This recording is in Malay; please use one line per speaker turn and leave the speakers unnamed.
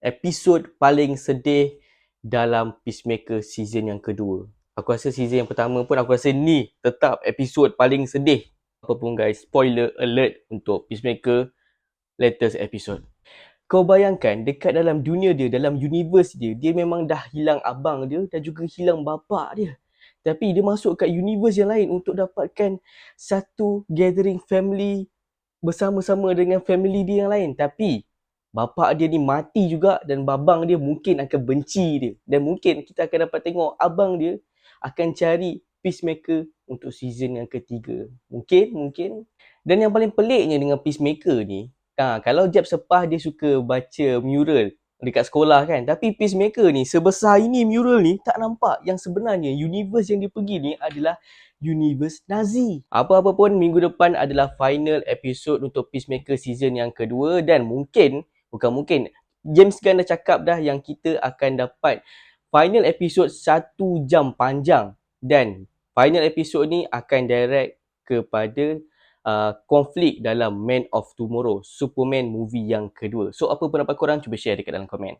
episod paling sedih dalam Peacemaker season yang kedua. Aku rasa season yang pertama pun aku rasa ni tetap episod paling sedih. Apa pun guys, spoiler alert untuk Peacemaker latest episode. Kau bayangkan dekat dalam dunia dia, dalam universe dia, dia memang dah hilang abang dia dan juga hilang bapa dia. Tapi dia masuk kat universe yang lain untuk dapatkan satu gathering family bersama-sama dengan family dia yang lain. Tapi bapa dia ni mati juga dan babang dia mungkin akan benci dia. Dan mungkin kita akan dapat tengok abang dia akan cari Peacemaker untuk season yang ketiga. Mungkin. Dan yang paling peliknya dengan Peacemaker ni, kalau Jeb Sepah dia suka baca mural dekat sekolah kan. Tapi Peacemaker ni sebesar ini mural ni tak nampak yang sebenarnya universe yang dia pergi ni adalah universe Nazi. Apa-apa pun minggu depan adalah final episode untuk Peacemaker season yang kedua dan bukan mungkin, James Gunn dah cakap dah yang kita akan dapat final episode 1 jam panjang dan final episode ni akan direct kepada konflik dalam Man of Tomorrow, Superman movie yang kedua. So apa pendapat korang? Cuba share dekat dalam komen.